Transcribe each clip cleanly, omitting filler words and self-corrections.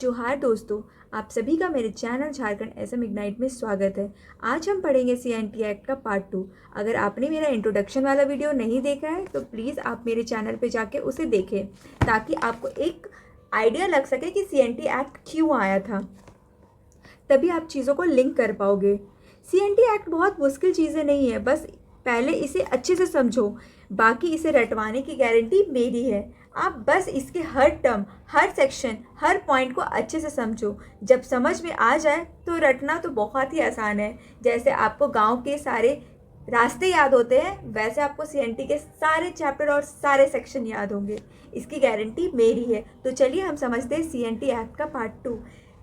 जोहार दोस्तों, आप सभी का मेरे चैनल झारखंड एसएम इग्नाइट में स्वागत है। आज हम पढ़ेंगे सीएनटी एक्ट का पार्ट 2। अगर आपने मेरा इंट्रोडक्शन वाला वीडियो नहीं देखा है तो प्लीज़ आप मेरे चैनल पे जाके उसे देखें ताकि आपको एक आइडिया लग सके कि सीएनटी एक्ट क्यों आया था। तभी आप चीज़ों को लिंक कर पाओगे। सीएनटी एक्ट बहुत मुश्किल चीज़ें नहीं है, बस पहले इसे अच्छे से समझो, बाकी इसे रटवाने की गारंटी मेरी है। आप बस इसके हर टर्म, हर सेक्शन, हर पॉइंट को अच्छे से समझो। जब समझ में आ जाए तो रटना तो बहुत ही आसान है। जैसे आपको गांव के सारे रास्ते याद होते हैं, वैसे आपको सीएनटी के सारे चैप्टर और सारे सेक्शन याद होंगे। इसकी गारंटी मेरी है। तो चलिए हम समझते हैं सीएनटी एक्ट का पार्ट 2।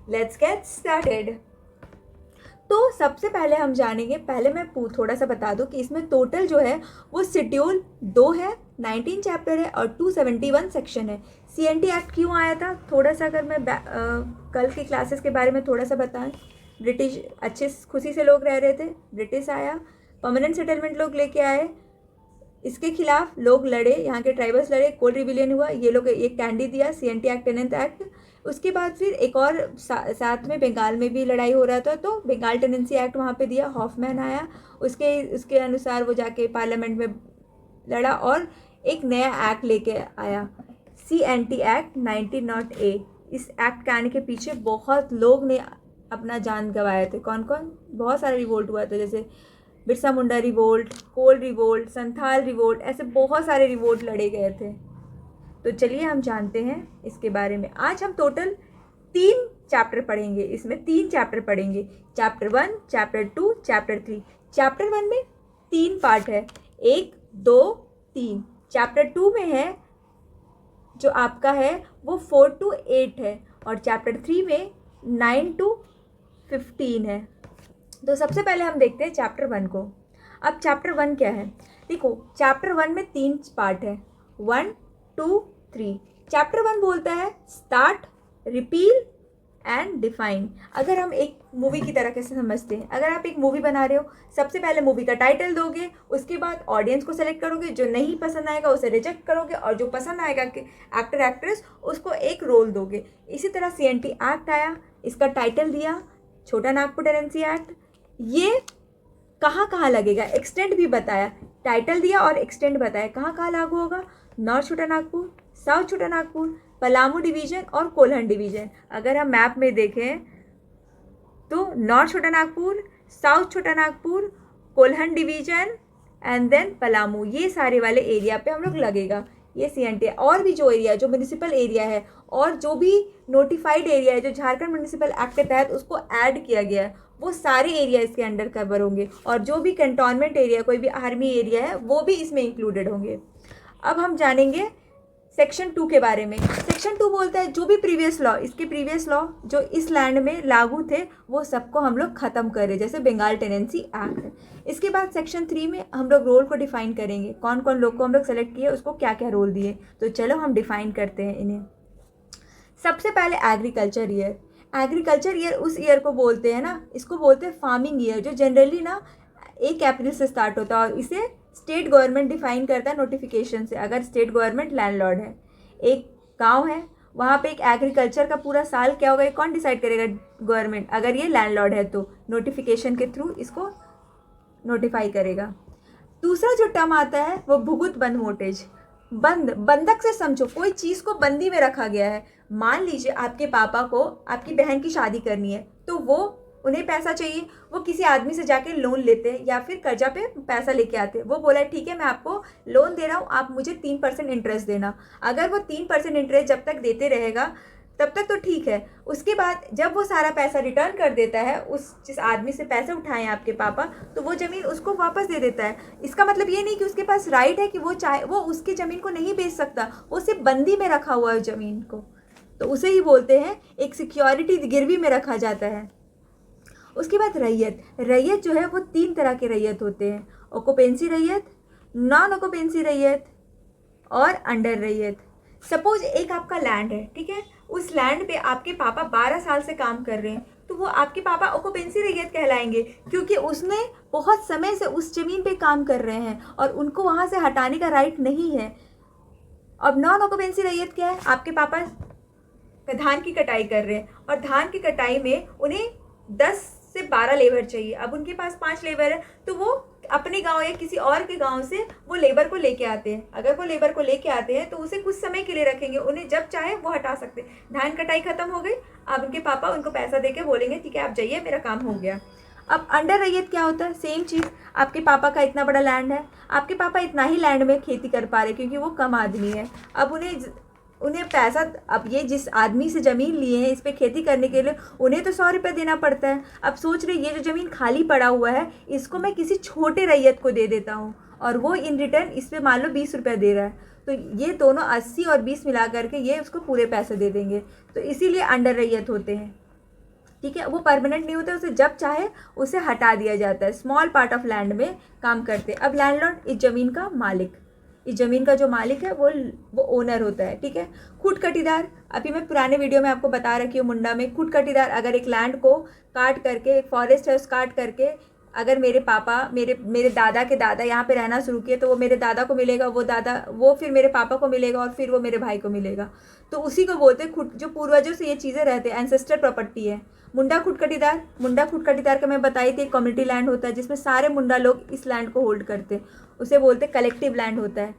Let's get started. तो सबसे पहले हम जानेंगे, पहले मैं थोड़ा सा बता दूं कि इसमें टोटल जो है वो शेड्यूल 2 है, 19 चैप्टर है और 271 सेक्शन है। सीएनटी एक्ट क्यों आया था, थोड़ा सा अगर मैं कल की क्लासेस के बारे में थोड़ा सा बताएं। ब्रिटिश अच्छे खुशी से लोग रह रहे थे, ब्रिटिश आया, परमानेंट सेटलमेंट लोग लेके आए, इसके खिलाफ लोग लड़े, यहाँ के ट्राइबल्स लड़े, कोल्ड रिविलियन हुआ, ये लोग एक कैंडी दिया, सीएनटी एक्ट 10th एक्ट। उसके बाद फिर एक और साथ में बंगाल में भी लड़ाई हो रहा था, तो बंगाल टेनेंसी एक्ट वहाँ पे दिया, हॉफमैन आया, उसके अनुसार वो जाके पार्लियामेंट में लड़ा और एक नया एक्ट लेके आया, सीएनटी एक्ट 1908। इस एक्ट के आने के पीछे बहुत लोग ने अपना जान गंवाए थे। कौन कौन? बहुत सारा रिवोल्ट हुआ था, जैसे बिरसा मुंडा रिवोल्ट, कोल रिवोल्ट, संथाल रिवोल्ट, ऐसे बहुत सारे रिवोल्ट लड़े गए थे। तो चलिए हम जानते हैं इसके बारे में। आज हम टोटल 3 चैप्टर पढ़ेंगे, इसमें 3 चैप्टर पढ़ेंगे, चैप्टर 1, चैप्टर 2, चैप्टर 3। चैप्टर 1 में 3 पार्ट है, 1, 2, 3। चैप्टर 2 में है जो आपका है वो 4 to 8 है और चैप्टर 3 में 9 to 15 है। तो सबसे पहले हम देखते हैं चैप्टर 1 को। अब चैप्टर 1 क्या है? देखो, चैप्टर 1 में 3 पार्ट है, 1, 2, 3। चैप्टर 1 बोलता है स्टार्ट, रिपील एंड डिफाइन। अगर हम एक मूवी की तरह कैसे समझते हैं, अगर आप एक मूवी बना रहे हो, सबसे पहले मूवी का टाइटल दोगे, उसके बाद ऑडियंस को सेलेक्ट करोगे, जो नहीं पसंद आएगा उसे रिजेक्ट करोगे और जो पसंद आएगा कि एक्टर एक्ट्रेस, उसको एक रोल दोगे। इसी तरह सीएनटी एक्ट आया, इसका टाइटल दिया छोटा नागपुर टेनेंसी एक्ट। ये कहाँ कहाँ लगेगा, एक्सटेंड भी बताया, टाइटल दिया और एक्सटेंड बताया कहाँ कहाँ लागू होगा। नॉर्थ छोटा नागपुर, साउथ छोटा नागपुर, पलामू डिवीजन और कोल्हान डिवीजन। अगर हम मैप में देखें तो नॉर्थ छोटा Nagpur, south Chota Nagpur, Kolhan division and then Palamu, ये सारे वाले एरिया पे हम लोग लगेगा। ये सीएनटी है। और भी जो एरिया, जो म्यूनिसिपल एरिया है और जो भी नोटिफाइड एरिया है जो झारखंड म्यूनिसिपल एक्ट के तहत उसको ऐड किया गया है, वो सारे एरिया इसके अंडर कवर होंगे और जो भी कैंटोनमेंट एरिया, कोई भी आर्मी एरिया है, वो भी इसमें इंक्लूडेड होंगे। अब हम जानेंगे सेक्शन 2 के बारे में। सेक्शन 2 बोलता है जो भी प्रीवियस लॉ, इसके प्रीवियस लॉ जो इस लैंड में लागू थे वो सबको हम लोग ख़त्म करें, जैसे बंगाल टेनेंसी एक्ट। इसके बाद सेक्शन 3 में हम लोग रोल को डिफाइन करेंगे, कौन कौन लोग को हम लोग सेलेक्ट किए, उसको क्या क्या रोल दिए। तो चलो हम डिफाइन करते हैं इन्हें। सबसे पहले एग्रीकल्चर ईयर। एग्रीकल्चर ईयर उस ईयर को बोलते हैं ना, इसको बोलते हैं फार्मिंग ईयर, जो जनरली ना 1 अप्रैल से स्टार्ट होता है और इसे स्टेट गवर्नमेंट डिफाइन करता है नोटिफिकेशन से। अगर स्टेट गवर्नमेंट लैंडलॉर्ड है, एक गांव है, वहाँ पे एक एग्रीकल्चर का पूरा साल क्या होगा, ये कौन डिसाइड करेगा? गवर्नमेंट। अगर ये लैंडलॉर्ड है तो नोटिफिकेशन के थ्रू इसको नोटिफाई करेगा। दूसरा जो टर्म आता है वो भुगुत बंद मोटेज। बंधक से समझो, कोई चीज़ को बंदी में रखा गया है। मान लीजिए आपके पापा को आपकी बहन की शादी करनी है, तो वो उन्हें पैसा चाहिए, वो किसी आदमी से जाके लोन लेते हैं या फिर कर्जा पे पैसा लेके आते हैं। वो बोला ठीक है मैं आपको लोन दे रहा हूँ, आप मुझे 3% इंटरेस्ट देना। अगर वो 3% इंटरेस्ट जब तक देते रहेगा तब तक तो ठीक है। उसके बाद जब वो सारा पैसा रिटर्न कर देता है, उस जिस आदमी से पैसे उठाए आपके पापा, तो वो ज़मीन उसको वापस दे देता है। इसका मतलब ये नहीं कि उसके पास राइट है कि वो चाहे वो उसकी ज़मीन को नहीं बेच सकता, वो सिर्फ बंदी में रखा हुआ है ज़मीन को, तो उसे ही बोलते हैं एक सिक्योरिटी गिरवी में रखा जाता है। उसके बाद रैयत। रैयत जो है वो 3 तरह के रैयत होते हैं, ऑक्यूपेंसी रैयत, नॉन ऑक्यूपेंसी रैयत और अंडर रैयत। सपोज एक आपका लैंड है, ठीक है, उस लैंड पे आपके पापा 12 साल से काम कर रहे हैं, तो वो आपके पापा ऑक्यूपेंसी रैयत कहलाएंगे क्योंकि उसने बहुत समय से उस ज़मीन पे काम कर रहे हैं और उनको वहाँ से हटाने का राइट नहीं है। अब नॉन ऑक्यूपेंसी रैयत क्या है? आपके पापा धान की कटाई कर रहे हैं और धान की कटाई में उन्हें 10 से 12 लेबर चाहिए। अब उनके पास 5 लेबर है तो वो अपने गांव या किसी और के गांव से वो लेबर को लेके आते हैं। अगर वो लेबर को लेके आते हैं तो उसे कुछ समय के लिए रखेंगे, उन्हें जब चाहे वो हटा सकते हैं। धान कटाई खत्म हो गई, अब उनके पापा उनको पैसा देके बोलेंगे ठीक है आप जाइए, मेरा काम हो गया। अब अंडर रैयत क्या होता है? सेम चीज़। आपके पापा का इतना बड़ा लैंड है, आपके पापा इतना ही लैंड में खेती कर पा रहे क्योंकि वो कम आदमी है। अब उन्हें पैसा, अब ये जिस आदमी से ज़मीन लिए हैं इस पर खेती करने के लिए उन्हें तो 100 रुपये देना पड़ता है। अब सोच रहे ये जो ज़मीन खाली पड़ा हुआ है इसको मैं किसी छोटे रैयत को दे देता हूँ और वो इन रिटर्न इस पर मान लो 20 रुपये दे रहा है, तो ये दोनों 80 और 20 मिला करके ये उसको पूरे पैसे दे देंगे। तो इसीलिए अंडर रैयत होते हैं, ठीक है। वो परमानेंट नहीं होता, उसे जब चाहे उसे हटा दिया जाता है। स्मॉल पार्ट ऑफ लैंड में काम करते। अब लैंडलॉर्ड इस ज़मीन का मालिक, इस ज़मीन का जो मालिक है वो ओनर होता है, ठीक है। खूट कटीदार, अभी मैं पुराने वीडियो में आपको बता रखी हूँ मुंडा में। खूट कटीदार अगर एक लैंड को काट करके, एक फॉरेस्ट है उस काट करके अगर मेरे पापा मेरे दादा के दादा यहाँ पे रहना शुरू किए तो वो मेरे दादा को मिलेगा, वो फिर मेरे पापा को मिलेगा और फिर वो मेरे भाई को मिलेगा। तो उसी को बोलते हैं जो पूर्वजों से ये चीज़ें रहते हैं, एंसेस्टर प्रॉपर्टी है। मुंडा खूट कटीदार का मैं बताई थी, एक कम्युनिटी लैंड होता है जिसमें सारे मुंडा लोग इस लैंड को होल्ड करते हैं, उसे बोलते हैं कलेक्टिव लैंड होता है,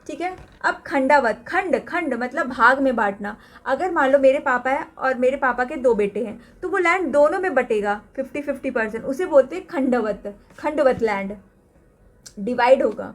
ठीक है। अब खंडावत, खंड मतलब भाग में बांटना। अगर मान लो मेरे पापा है और मेरे पापा के 2 बेटे हैं तो वो लैंड दोनों में बटेगा 50-50%, उसे बोलते हैं खंडवत लैंड डिवाइड होगा।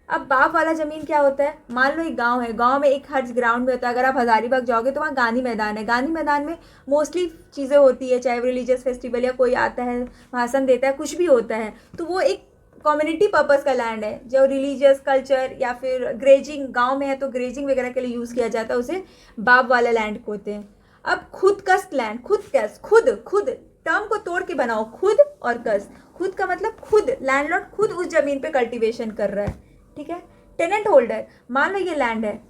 अब बाप वाला ज़मीन क्या होता है? मान लो एक गांव है, गांव में एक हज ग्राउंड में होता है। अगर आप हज़ारीबाग जाओगे तो वहाँ गांधी मैदान है। गांधी मैदान में मोस्टली चीज़ें होती है, चाहे रिलीजियस फेस्टिवल या कोई आता है भाषण देता है, कुछ भी होता है, तो वो एक कम्युनिटी पर्पस का लैंड है। जो रिलीजियस कल्चर या फिर ग्रेजिंग गांव में है तो ग्रेजिंग वगैरह के लिए यूज़ किया जाता है, उसे बाप वाला लैंड कहते हैं। अब खुदकस्त लैंड, खुद टर्म को तोड़ के बनाओ, खुद और कस्त। खुद का मतलब खुद, लैंडलॉर्ड खुद उस ज़मीन पे कल्टीवेशन कर रहा है, ठीक है। टेनेंट होल्डर, मान लो ये लैंड है,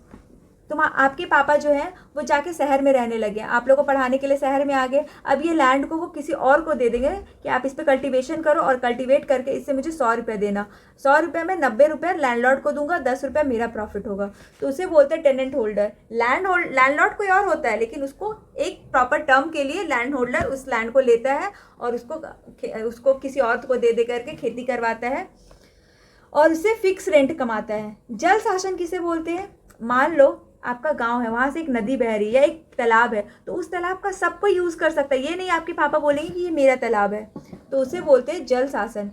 तो आपके पापा जो है वो जाके शहर में रहने लगे, आप लोगों को पढ़ाने के लिए शहर में आ गए। अब ये लैंड को वो किसी और को दे देंगे कि आप इस पर कल्टीवेशन करो और कल्टीवेट करके इससे मुझे 100 रुपये देना। 100 रुपये में 90 रुपये लैंडलॉर्ड को दूंगा, 10 रुपये मेरा प्रॉफिट होगा। तो उसे बोलते हैं टेनेंट होल्डर। लैंडलॉर्ड कोई और होता है, लेकिन उसको एक प्रॉपर टर्म के लिए लैंड होल्डर उस लैंड को लेता है और उसको किसी और को दे करके खेती करवाता है और उससे फिक्स रेंट कमाता है। जल शासन किसे बोलते हैं? मान लो आपका गांव है, वहाँ से एक नदी बह रही है या एक तालाब है, तो उस तालाब का सबको यूज़ कर सकता है। ये नहीं आपके पापा बोलेंगे कि ये मेरा तालाब है, तो उसे बोलते हैं जल शासन।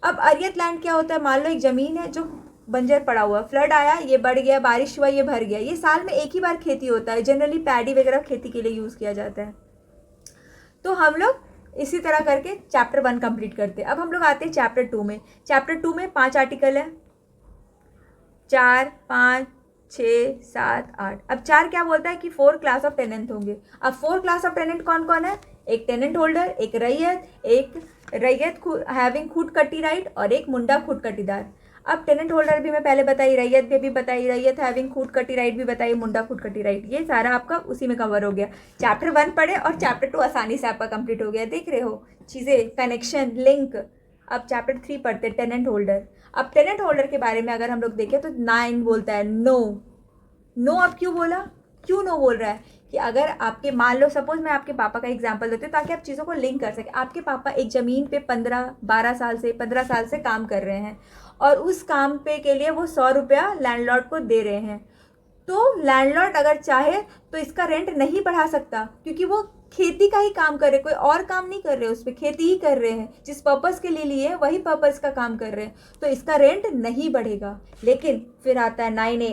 अब अरियत लैंड क्या होता है? मान लो एक ज़मीन है जो बंजर पड़ा हुआ, फ्लड आया, ये बढ़ गया, बारिश हुआ, ये भर गया। ये साल में एक ही बार खेती होता है, जनरली पैडी वगैरह खेती के लिए यूज़ किया जाता है। तो हम लोग इसी तरह करके चैप्टर 1 कंप्लीट करते हैं। अब हम लोग आते हैं चैप्टर 2 में। चैप्टर 2 में 5 आर्टिकल है, 4, 5, 6, 7, 8। अब 4 क्या बोलता है कि 4 क्लास ऑफ टेनेंट होंगे। अब 4 क्लास ऑफ टेनेंट कौन कौन है? एक टेनेंट होल्डर, एक रैयत हैविंग खूट कट्टी राइट और एक मुंडा खूट कट्टीदार। अब टेनेंट होल्डर भी मैं पहले बताई, रैयत भी बताई, रैयत हैविंग खूट कट्टी राइट भी बताई, मुंडा खूट कट्टी राइट, ये सारा आपका उसी में कवर हो गया। चैप्टर 1 पढ़े और चैप्टर 2 आसानी से आपका कंप्लीट हो गया। देख रहे हो चीज़ें, कनेक्शन, लिंक। अब चैप्टर 3 पढ़ते हैं, टेनेंट होल्डर। अब टेनेंट होल्डर के बारे में अगर हम लोग देखें तो 9 बोलता है नो। अब क्यों बोला, क्यों नो बोल रहा है? कि अगर आपके, मान लो सपोज मैं आपके पापा का एग्जांपल देती हूँ ताकि आप चीज़ों को लिंक कर सकें। आपके पापा एक ज़मीन पे 15 साल से काम कर रहे हैं और उस काम पे के लिए वो 100 रुपया लैंडलॉर्ड को दे रहे हैं। तो लैंडलॉर्ड अगर चाहे तो इसका रेंट नहीं बढ़ा सकता, क्योंकि वो खेती का ही काम कर रहे, कोई और काम नहीं कर रहे, उस पर खेती ही कर रहे हैं, जिस पर्पस के लिए लिए वही पर्पस का काम कर रहे हैं, तो इसका रेंट नहीं बढ़ेगा। लेकिन फिर आता है 9A,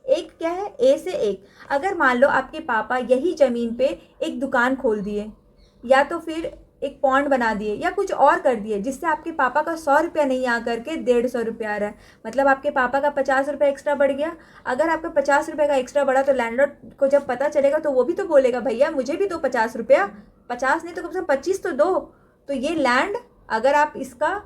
एक क्या है? ए से एक। अगर मान लो आपके पापा यही ज़मीन पे एक दुकान खोल दिए या तो फिर एक पॉन्ड बना दिए या कुछ और कर दिए जिससे आपके पापा का 100 रुपया नहीं आ करके 150 रुपया आ रहा है, मतलब आपके पापा का 50 रुपये एक्स्ट्रा बढ़ गया। अगर आपका 50 रुपये का एक्स्ट्रा बढ़ा तो लैंडलॉर्ड को जब पता चलेगा तो वो भी तो बोलेगा भैया मुझे भी दो 50 रुपया, 50 नहीं तो कम से कम 25 तो दो। तो ये लैंड अगर आप इसका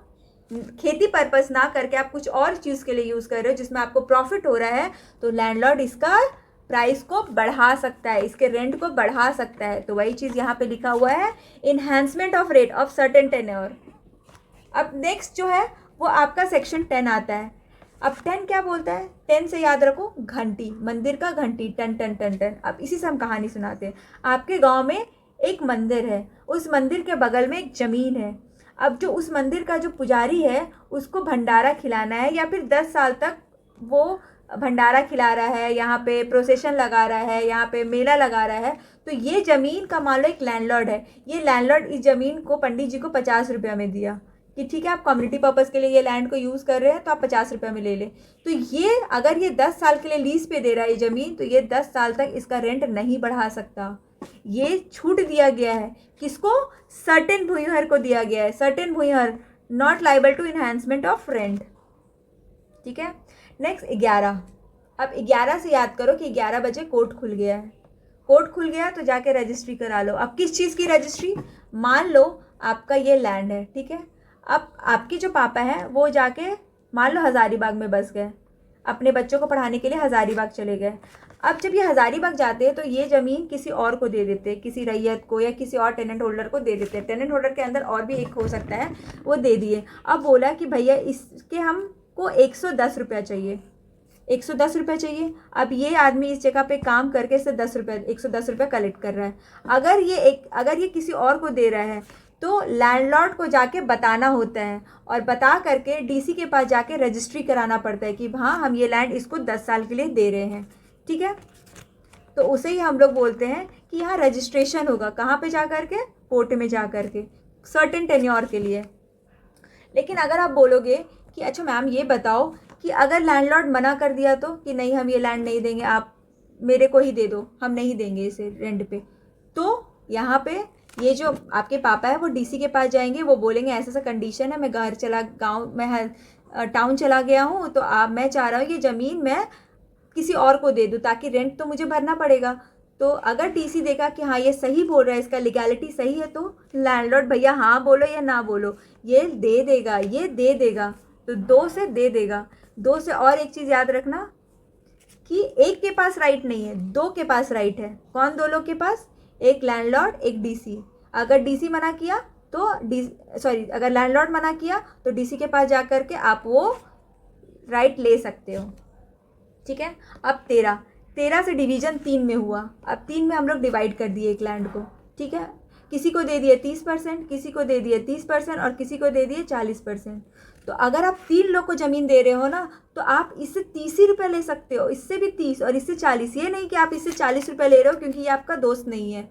खेती पर्पस ना करके आप कुछ और चीज़ के लिए यूज़ कर रहे हो जिसमें आपको प्रॉफिट हो रहा है, तो लैंडलॉर्ड इसका प्राइस को बढ़ा सकता है, इसके रेंट को बढ़ा सकता है। तो वही चीज़ यहाँ पे लिखा हुआ है, enhancement of rate of certain tenure. अब नेक्स्ट जो है वो आपका सेक्शन 10 आता है। अब 10 क्या बोलता है? 10 से याद रखो घंटी, मंदिर का घंटी, टन टन टन टन। अब इसी से हम कहानी सुनाते हैं। आपके गांव में एक मंदिर है, उस मंदिर के बगल में एक ज़मीन है। अब जो उस मंदिर का जो पुजारी है उसको भंडारा खिलाना है, या फिर 10 साल तक वो भंडारा खिला रहा है, यहाँ पे प्रोसेशन लगा रहा है, यहाँ पे मेला लगा रहा है। तो ये ज़मीन का मान लो एक लैंडलॉर्ड है, ये लैंडलॉर्ड इस ज़मीन को पंडित जी को 50 रुपये में दिया कि ठीक है आप कम्युनिटी पर्पज़ के लिए ये लैंड को यूज़ कर रहे हैं तो आप 50 रुपये में ले लें। तो ये अगर ये 10 साल के लिए लीज़ पे दे रहा है ये ज़मीन, तो ये 10 साल तक इसका रेंट नहीं बढ़ा सकता। ये छूट दिया गया है किसको? सर्टेन भूमिहर को दिया गया है। Certain Bhumihar not liable to enhancement of rent. ठीक है। नेक्स्ट 11। अब 11 से याद करो कि 11 बजे कोर्ट खुल गया है। कोर्ट खुल गया तो जाके रजिस्ट्री करा लो। अब किस चीज़ की रजिस्ट्री? मान लो आपका ये लैंड है, ठीक है। अब आपके जो पापा हैं वो जाके मान लो हज़ारीबाग में बस गए, अपने बच्चों को पढ़ाने के लिए हज़ारीबाग चले गए। अब जब ये हज़ारीबाग जाते हैं तो ये ज़मीन किसी और को दे देते हैं, किसी रैयत को या किसी और टेनेंट होल्डर को दे देते हैं। टेनेंट होल्डर के अंदर और भी एक हो सकता है, वो दे दिए। अब बोला कि भैया इसके हमको 110 रुपया चाहिए, 110 रुपये चाहिए। अब ये आदमी इस जगह पे काम करके इससे 10 रुपये 110 रुपये कलेक्ट कर रहा है। अगर ये किसी और को दे रहा है तो लैंडलॉर्ड को जाके बताना होता है, और बता करके डीसी के पास जाके रजिस्ट्री कराना पड़ता है कि हाँ हम ये लैंड इसको 10 साल के लिए दे रहे हैं। ठीक है। तो उसे ही हम लोग बोलते हैं कि यहाँ रजिस्ट्रेशन होगा, कहाँ पे जा कर के? कोर्ट में जा कर के, सर्टेन टेन्योर के लिए। लेकिन अगर आप बोलोगे कि अच्छा मैम ये बताओ कि अगर लैंडलॉर्ड मना कर दिया तो कि नहीं हम ये लैंड नहीं देंगे, आप मेरे को ही दे दो, हम नहीं देंगे इसे रेंट पे, तो यहाँ पे ये जो आपके पापा है वो डीसी के पास जाएंगे, वो बोलेंगे ऐसा ऐसा कंडीशन है, मैं गाँव में टाउन चला गया हूँ, तो मैं चाह रहा हूँ ये ज़मीन मैं किसी और को दे दूँ ताकि रेंट तो मुझे भरना पड़ेगा। तो अगर डीसी देखा कि हाँ ये सही बोल रहा है, इसका लीगैलिटी सही है, तो लैंडलॉर्ड भैया हाँ बोलो या ना बोलो ये दे देगा, ये दे देगा। तो 2 से दे देगा। 2 से और एक चीज़ याद रखना कि एक के पास राइट नहीं है, 2 के पास राइट है। कौन 2 लोग के पास? एक लैंडलॉर्ड, एक डीसी। अगर डीसी मना किया तो अगर लैंडलॉर्ड मना किया तो डीसी के पास जा कर के आप वो राइट ले सकते हो। ठीक है। अब 13 से डिवीज़न 3 में हुआ। अब 3 में हम लोग डिवाइड कर दिए एक लैंड को। ठीक है। किसी को दे दिए 30%, किसी को दे दिए 30% और किसी को दे दिए 40%। तो अगर आप 3 लोग को ज़मीन दे रहे हो ना, तो आप इससे 30 ही रुपये ले सकते हो, इससे भी 30 और इससे 40। ये नहीं कि आप इससे 40 रुपये ले रहे हो क्योंकि ये आपका दोस्त नहीं है,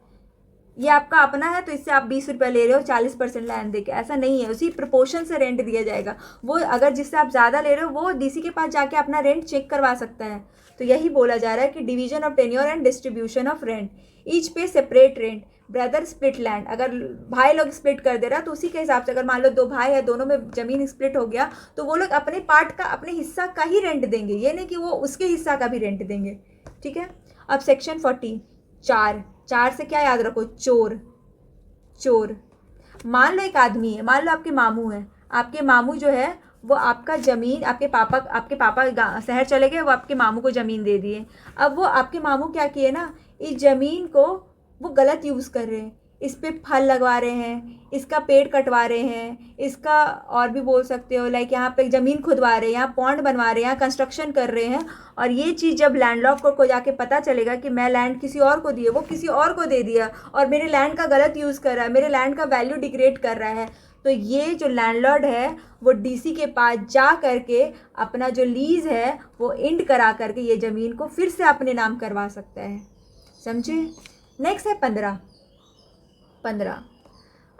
ये आपका अपना है, तो इससे आप 20 रुपये ले रहे हो 40% लैंड दे के। ऐसा नहीं है, उसी प्रोपोर्शन से रेंट दिया जाएगा। वो अगर जिससे आप ज़्यादा ले रहे हो वो डीसी के पास जाके अपना रेंट चेक करवा सकता है। तो यही बोला जा रहा है कि division of tenure and distribution of rent, each pay separate rent, brother split land. अगर भाई लोग स्प्लिट कर दे रहा तो उसी के हिसाब से, अगर मान लो 2 भाई है, दोनों में ज़मीन स्प्लिट हो गया, तो वो लोग अपने पार्ट का, अपने हिस्सा का ही रेंट देंगे, ये नहीं कि वो उसके हिस्सा का भी रेंट देंगे। ठीक है। अब सेक्शन 40 4 से क्या याद रखो? चोर। मान लो एक आदमी है, मान लो आपके मामू हैं, आपके मामू जो है वो आपका ज़मीन, आपके पापा शहर चले गए, वो आपके मामू को ज़मीन दे दिए। अब वो आपके मामू क्या किए ना, इस ज़मीन को वो गलत यूज़ कर रहे हैं, इस पे फल लगवा रहे हैं, इसका पेड़ कटवा रहे हैं, इसका और भी बोल सकते हो लाइक यहाँ पे ज़मीन खुदवा रहे हैं, यहाँ पॉन्ड बनवा रहे हैं, यहाँ कंस्ट्रक्शन कर रहे हैं। और ये चीज़ जब लैंडलॉर्ड को जाके पता चलेगा कि मैं लैंड किसी और को दिए, वो किसी और को दे दिया और मेरे लैंड का गलत यूज़ कर रहा है, मेरे लैंड का वैल्यू डिग्रेड कर रहा है, तो ये जो लैंडलॉर्ड है वो डीसी के पास जा करके अपना जो लीज़ है वो इंड करा करके ये ज़मीन को फिर से अपने नाम करवा सकता है। समझे? नेक्स्ट है 15।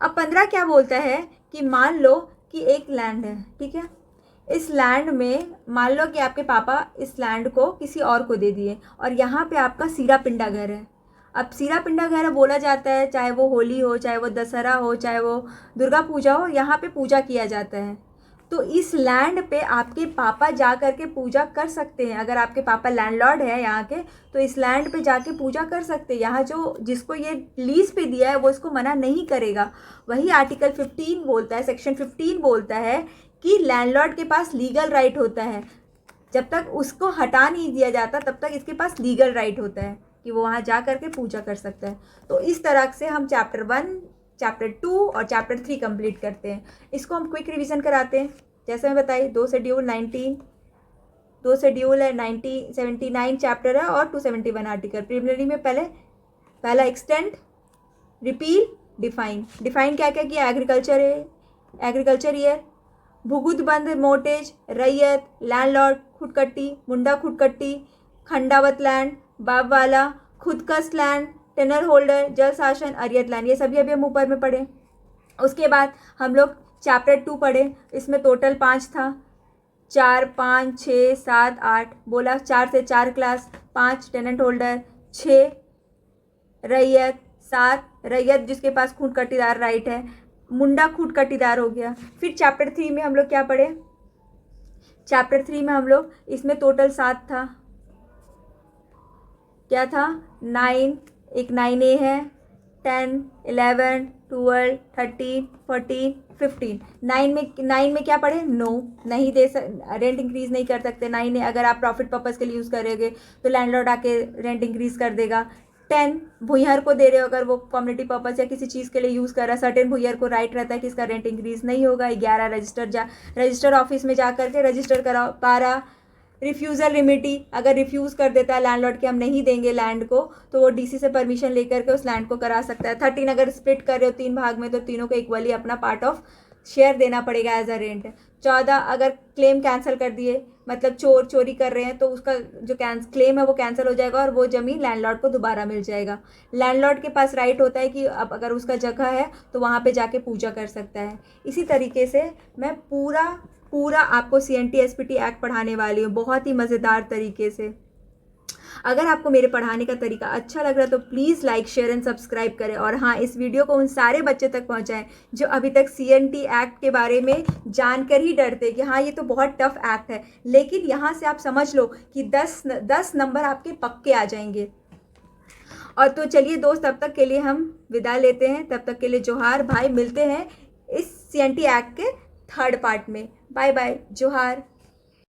अब 15 क्या बोलता है कि मान लो कि एक लैंड है, ठीक है। इस लैंड में मान लो कि आपके पापा इस लैंड को किसी और को दे दिए और यहाँ पे आपका सीरा पिंडा घर है। अब सीरा पिंडा घर बोला जाता है, चाहे वो होली हो, चाहे वो दशहरा हो, चाहे वो दुर्गा पूजा हो, यहाँ पे पूजा किया जाता है। तो इस लैंड पे आपके पापा जा कर के पूजा कर सकते हैं। अगर आपके पापा लैंडलॉर्ड है यहाँ के, तो इस लैंड पे जाके पूजा कर सकते हैं। यहाँ जो जिसको ये लीज पे दिया है वो इसको मना नहीं करेगा। वही आर्टिकल 15 बोलता है, सेक्शन 15 बोलता है कि लैंडलॉर्ड के पास लीगल राइट होता है। जब तक उसको हटा नहीं दिया जाता तब तक इसके पास लीगल राइट होता है कि वो वहाँ जा कर के पूजा कर सकता है। तो इस तरह से हम चैप्टर 1, चैप्टर 2 और चैप्टर 3 कंप्लीट करते हैं। इसको हम क्विक रिवीजन कराते हैं। जैसे मैं बताई, 2 शेड्यूल 19, 2 शेड्यूल है, 79 चैप्टर है और 271 आर्टिकल। प्रिलिमिनरी में पहला एक्सटेंड, रिपील, डिफाइन। डिफाइन क्या क्या किया? एग्रीकल्चर ईयर, भूगुत बंद, मोटेज, रैयत, लैंडलॉर्ड, खुदकट्टी, मुंडा खुदकट्टी, खंडावत लैंड, बाबवाला, खुदकस लैंड, टेनर होल्डर, जल शासन, अरियत लैंड। ये सभी अभी हम ऊपर में पढ़े। उसके बाद हम लोग चैप्टर 2 पढ़े। इसमें टोटल 5 था, 4, 5, 6, 7, 8 बोला। 4 से 4 क्लास, 5 टेनेंट होल्डर, 6 रैयत, 7 रैयत जिसके पास खूंट कटीदार राइट है, मुंडा खूंट कटीदार हो गया। फिर चैप्टर 3 में हम लोग क्या पढ़े? चैप्टर 3 में हम लोग इसमें टोटल 7 था। क्या था? 9, एक 9A है, 10, 11, 12, 13, 14, 15। 9 में क्या पढ़े? नो, नहीं दे रेंट इंक्रीज नहीं कर सकते। 9 अगर आप प्रॉफिट पर्पज़ के लिए यूज़ करोगे तो लैंडलॉर्ड आके रेंट इंक्रीज कर देगा। 10 भूयहर को दे रहे हो, अगर वो कम्युनिटी पर्पज़ या किसी चीज़ के लिए यूज़ कर रहा है, सर्टेन भूयहर को राइट रहता है कि इसका रेंट इंक्रीज नहीं होगा। 11 रजिस्टर ऑफिस में जा करके रजिस्टर कराओ। 12 रिफ्यूज़ल रिमिटी, अगर रिफ्यूज़ कर देता है लैंडलॉर्ड कि हम नहीं देंगे लैंड को, तो वो डीसी से परमिशन लेकर के उस लैंड को करा सकता है। 13 अगर स्प्लिट कर रहे हो 3 भाग में तो तीनों को इक्वली अपना पार्ट ऑफ शेयर देना पड़ेगा एज अ रेंट। 14 अगर क्लेम कैंसिल कर दिए, मतलब चोरी कर रहे हैं, तो उसका जो क्लेम है वो कैंसिल हो जाएगा और वो ज़मीन लैंडलॉर्ड को दोबारा मिल जाएगा। लैंडलॉर्ड के पास राइट होता है कि अब अगर उसका जगह है तो वहाँ पे जाके पूजा कर सकता है। इसी तरीके से मैं पूरा आपको CNT SPT एक्ट पढ़ाने वाली हूँ, बहुत ही मज़ेदार तरीके से। अगर आपको मेरे पढ़ाने का तरीका अच्छा लग रहा है तो please like, share and subscribe करें। और हाँ, इस वीडियो को उन सारे बच्चे तक पहुँचाएं जो अभी तक CNT एक्ट के बारे में जानकर ही डरते कि हाँ ये तो बहुत टफ एक्ट है, लेकिन यहाँ से आप समझ लो कि 10 नंबर आपके पक्के आ जाएंगे। और तो चलिए दोस्त, तब तक के लिए हम विदा लेते हैं। तब तक के लिए जोहार भाई, मिलते हैं इस CNT एक्ट के 3rd पार्ट में। बाय बाय, जोहार।